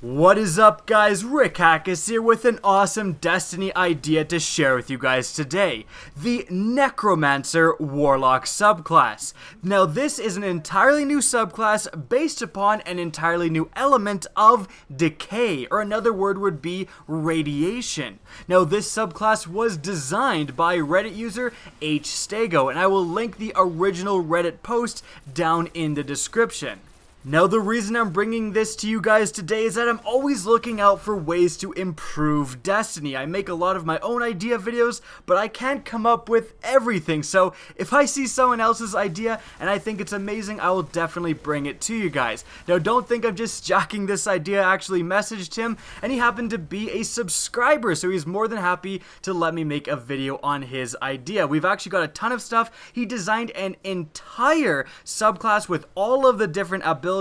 What is up, guys? Rick Hackus here with an awesome Destiny idea to share with you guys today. The Necromancer Warlock subclass. Now this is an entirely new subclass based upon an entirely new element of decay, or another word would be radiation. Now this subclass was designed by Reddit user H. Stego, and I will link the original Reddit post down in the description. Now the reason I'm bringing this to you guys today is that I'm always looking out for ways to improve Destiny. I make a lot of my own idea videos, but I can't come up with everything, so if I see someone else's idea and I think it's amazing, I will definitely bring it to you guys. Now don't think I'm just jacking this idea. I actually messaged him and he happened to be a subscriber, so he's more than happy to let me make a video on his idea. We've actually got a ton of stuff. He designed an entire subclass with all of the different abilities,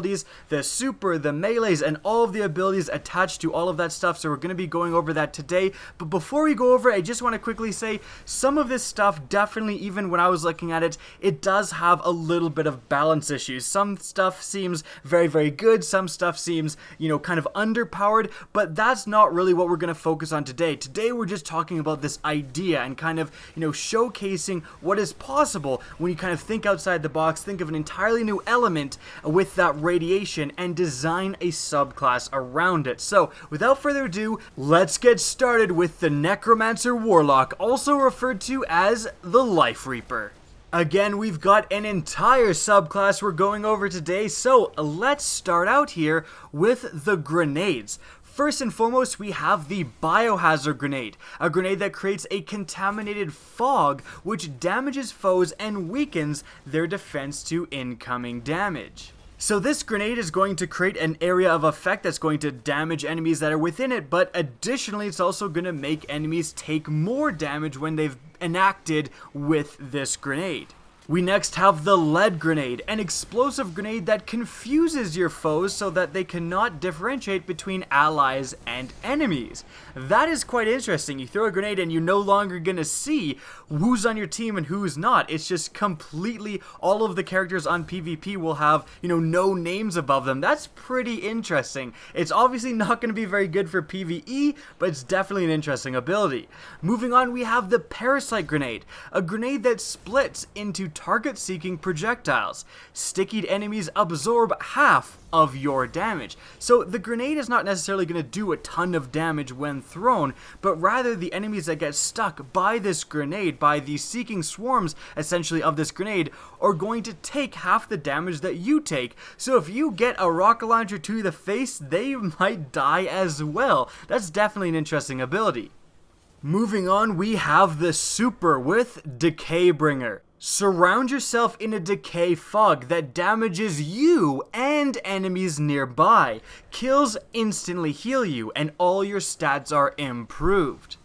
the super, the melees, and all of the abilities attached to all of that stuff, so we're going to be going over that today. But before we go over it, I just want to quickly say some of this stuff definitely, even when I was looking at it, it does have a little bit of balance issues. Some stuff seems very, very good, some stuff seems, kind of underpowered, but that's not really what we're going to focus on today. Today we're just talking about this idea and kind of, showcasing what is possible when you kind of think outside the box, think of an entirely new element with that radiation, and design a subclass around it. So without further ado, let's get started with the Necromancer Warlock, also referred to as the Lifereaper. Again, we've got an entire subclass we're going over today, so let's start out here with the grenades. First and foremost, we have the Biohazard Grenade, a grenade that creates a contaminated fog which damages foes and weakens their defense to incoming damage. So this grenade is going to create an area of effect that's going to damage enemies that are within it, but additionally it's also going to make enemies take more damage when they've enacted with this grenade. We next have the Lead Grenade, an explosive grenade that confuses your foes so that they cannot differentiate between allies and enemies. That is quite interesting. You throw a grenade and you're no longer going to see who's on your team and who's not. It's just completely, all of the characters on PvP will have, no names above them. That's pretty interesting. It's obviously not going to be very good for PvE, but it's definitely an interesting ability. Moving on, we have the Parasite Grenade, a grenade that splits into target-seeking projectiles. Stickied enemies absorb half of your damage. So the grenade is not necessarily going to do a ton of damage when thrown, but rather the enemies that get stuck by this grenade, by the seeking swarms essentially of this grenade, are going to take half the damage that you take. So if you get a rocket launcher to the face, they might die as well. That's definitely an interesting ability. Moving on, we have the super with Decay Bringer. Surround yourself in a decay fog that damages you and enemies nearby. Kills instantly heal you, and all your stats are improved.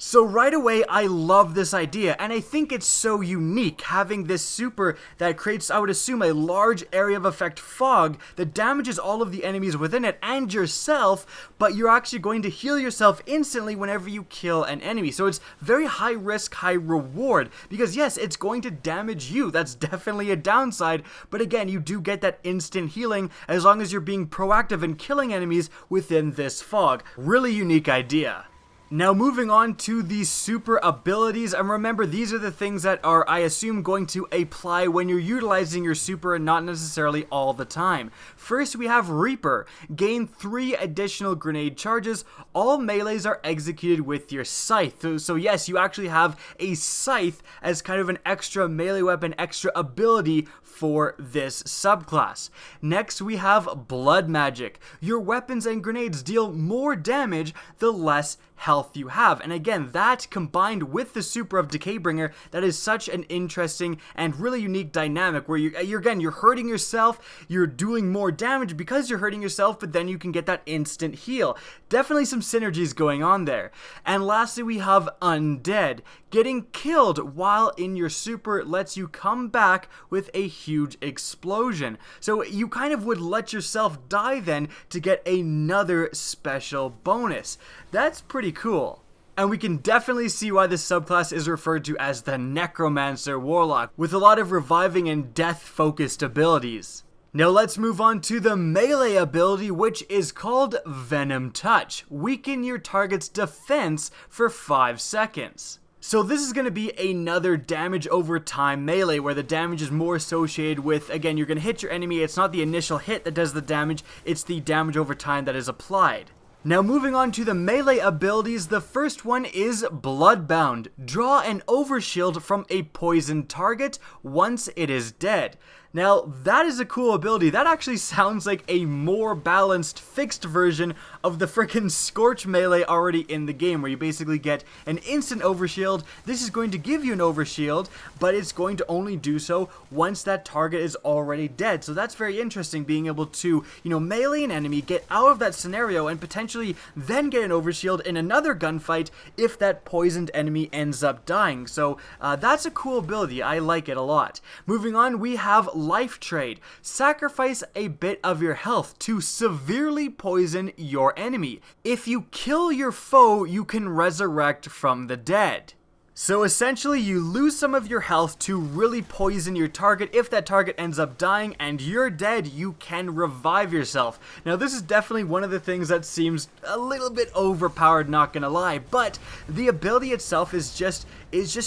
So right away, I love this idea, and I think it's so unique, having this super that creates, I would assume, a large area of effect fog that damages all of the enemies within it and yourself, but you're actually going to heal yourself instantly whenever you kill an enemy. So it's very high risk, high reward, because yes, it's going to damage you. That's definitely a downside, but again, you do get that instant healing as long as you're being proactive and killing enemies within this fog. Really unique idea. Now moving on to the super abilities, and remember these are the things that are, I assume, going to apply when you're utilizing your super and not necessarily all the time. First we have Reaper. Gain 3 additional grenade charges. All melees are executed with your scythe. So yes, you actually have a scythe as kind of an extra melee weapon, extra ability for this subclass. Next we have Blood Magic. Your weapons and grenades deal more damage the less health you have, and again, that combined with the super of Decay Bringer, that is such an interesting and really unique dynamic where you're hurting yourself, you're doing more damage because you're hurting yourself, but then you can get that instant heal. Definitely some synergies going on there. And lastly, we have Undead. Getting killed while in your super lets you come back with a huge explosion. So you kind of would let yourself die then to get another special bonus. That's pretty cool. And we can definitely see why this subclass is referred to as the Necromancer Warlock, with a lot of reviving and death-focused abilities. Now let's move on to the melee ability, which is called Venom Touch. Weaken your target's defense for 5 seconds. So this is going to be another damage over time melee where the damage is more associated with, again, you're going to hit your enemy. It's not the initial hit that does the damage, it's the damage over time that is applied. Now moving on to the melee abilities, the first one is Bloodbound. Draw an overshield from a poisoned target once it is dead. Now, that is a cool ability. That actually sounds like a more balanced, fixed version of the frickin' Scorch melee already in the game, where you basically get an instant overshield. This is going to give you an overshield, but it's going to only do so once that target is already dead. So that's very interesting, being able to, melee an enemy, get out of that scenario, and potentially then get an overshield in another gunfight if that poisoned enemy ends up dying. So that's a cool ability. I like it a lot. Moving on, we have Life Trade. Sacrifice a bit of your health to severely poison your enemy. If you kill your foe, you can resurrect from the dead. So essentially, you lose some of your health to really poison your target. If that target ends up dying and you're dead, you can revive yourself. Now, this is definitely one of the things that seems a little bit overpowered, not gonna lie, but the ability itself is just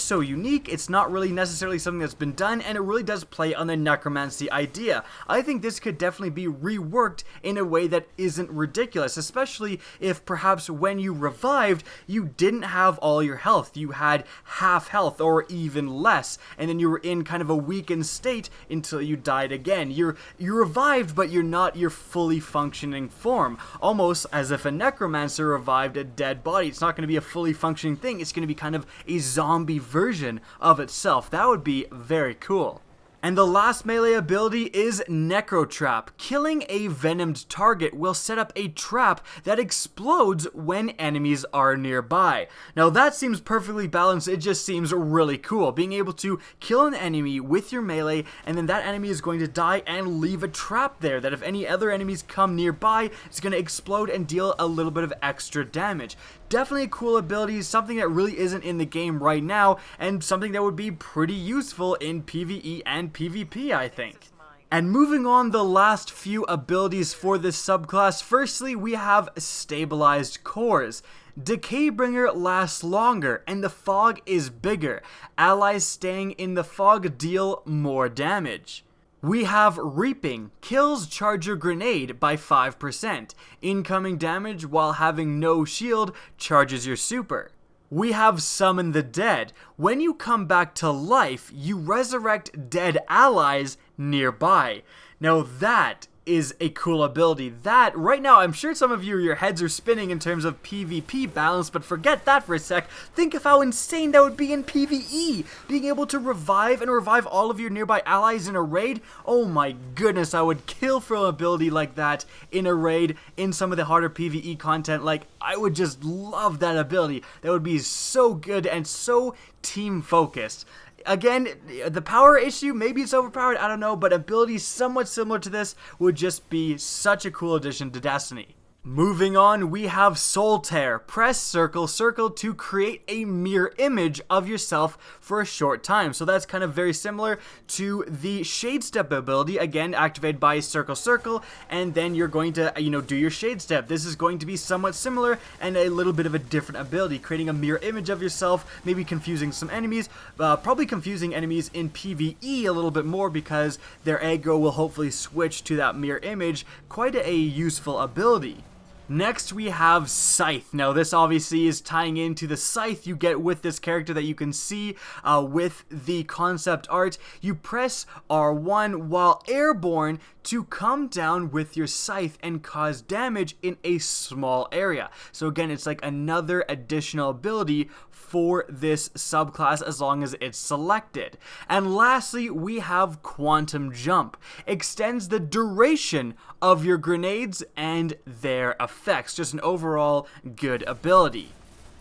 so unique. It's not really necessarily something that's been done, and it really does play on the necromancy idea. I think this could definitely be reworked in a way that isn't ridiculous, especially if perhaps when you revived, you didn't have all your health. You had half health or even less, and then you were in kind of a weakened state until you died again. You're revived, but you're not your fully functioning form. Almost as if a necromancer revived a dead body. It's not going to be a fully functioning thing. It's going to be kind of a zombie version of itself. That would be very cool. And the last melee ability is Necro Trap. Killing a venomed target will set up a trap that explodes when enemies are nearby. Now that seems perfectly balanced, it just seems really cool. Being able to kill an enemy with your melee, and then that enemy is going to die and leave a trap there that if any other enemies come nearby, it's going to explode and deal a little bit of extra damage. Definitely a cool ability, something that really isn't in the game right now, and something that would be pretty useful in PvE and PvP, I think. And moving on, the last few abilities for this subclass. Firstly, we have Stabilized Cores. Decay Bringer lasts longer, and the fog is bigger. Allies staying in the fog deal more damage. We have Reaping. Kills Charger Grenade by 5%. Incoming damage while having no shield charges your super. We have Summon the Dead. When you come back to life, you resurrect dead allies nearby. Now that is a cool ability. That, right now, I'm sure some of you, your heads are spinning in terms of PvP balance, but forget that for a sec. Think of how insane that would be in PvE. Being able to revive all of your nearby allies in a raid. Oh my goodness, I would kill for an ability like that in a raid, in some of the harder PvE content. Like, I would just love that ability. That would be so good and so team focused. Again, the power issue, maybe it's overpowered, I don't know, but abilities somewhat similar to this would just be such a cool addition to Destiny. Moving on, we have Soul Tear. Press circle to create a mirror image of yourself for a short time. So that's kind of very similar to the Shade Step ability, again activated by circle, and then you're going to, do your Shade Step. This is going to be somewhat similar and a little bit of a different ability, creating a mirror image of yourself, maybe confusing some enemies, probably confusing enemies in PvE a little bit more because their aggro will hopefully switch to that mirror image. Quite a useful ability. Next, we have Scythe. Now, this obviously is tying into the Scythe you get with this character that you can see with the concept art. You press R1 while airborne to come down with your Scythe and cause damage in a small area. So again, it's like another additional ability for this subclass as long as it's selected. And lastly, we have Quantum Jump. Extends the duration of your grenades and their effects. Just an overall good ability.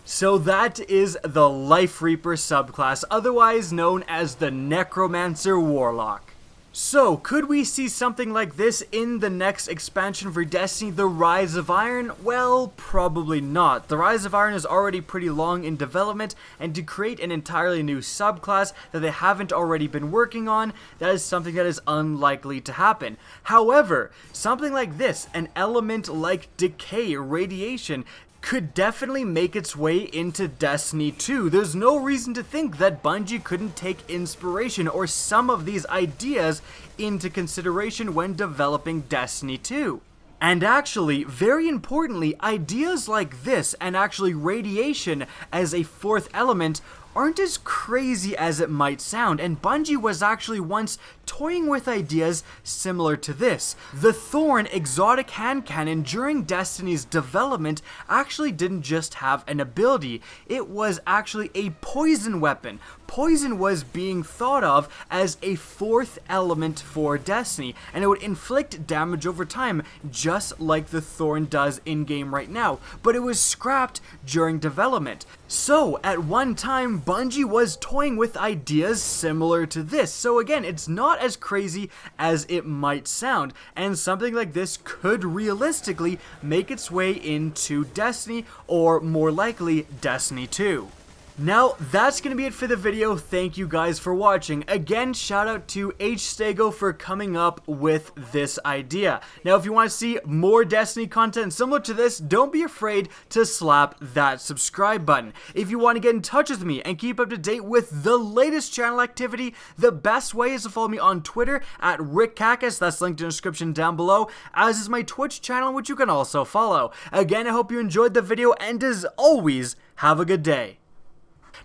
So that is the Lifereaper subclass, otherwise known as the Necromancer Warlock. So, could we see something like this in the next expansion for Destiny, The Rise of Iron? Well, probably not. The Rise of Iron is already pretty long in development, and to create an entirely new subclass that they haven't already been working on, that is something that is unlikely to happen. However, something like this, an element like Decay, Radiation, could definitely make its way into Destiny 2. There's no reason to think that Bungie couldn't take inspiration or some of these ideas into consideration when developing Destiny 2. And actually, very importantly, ideas like this and actually radiation as a fourth element aren't as crazy as it might sound, and Bungie was actually once toying with ideas similar to this. The Thorn exotic hand cannon during Destiny's development actually didn't just have an ability, it was actually a poison weapon. Poison was being thought of as a fourth element for Destiny, and it would inflict damage over time, just like the Thorn does in-game right now, but it was scrapped during development. So, at one time, Bungie was toying with ideas similar to this, so again, it's not as crazy as it might sound, and something like this could realistically make its way into Destiny, or more likely, Destiny 2. Now, that's going to be it for the video. Thank you guys for watching. Again, shout out to HStego for coming up with this idea. Now, if you want to see more Destiny content similar to this, don't be afraid to slap that subscribe button. If you want to get in touch with me and keep up to date with the latest channel activity, the best way is to follow me on Twitter at RickCacus, that's linked in the description down below, as is my Twitch channel, which you can also follow. Again, I hope you enjoyed the video, and as always, have a good day.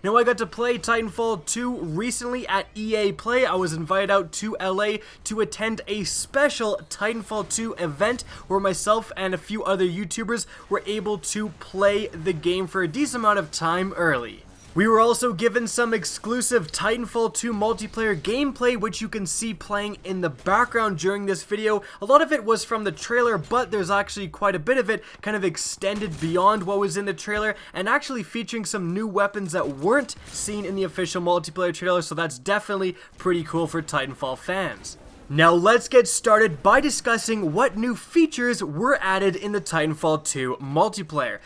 Now, I got to play Titanfall 2 recently at EA Play. I was invited out to LA to attend a special Titanfall 2 event where myself and a few other YouTubers were able to play the game for a decent amount of time early. We were also given some exclusive Titanfall 2 multiplayer gameplay, which you can see playing in the background during this video. A lot of it was from the trailer, but there's actually quite a bit of it kind of extended beyond what was in the trailer, and actually featuring some new weapons that weren't seen in the official multiplayer trailer, so that's definitely pretty cool for Titanfall fans. Now let's get started by discussing what new features were added in the Titanfall 2 multiplayer.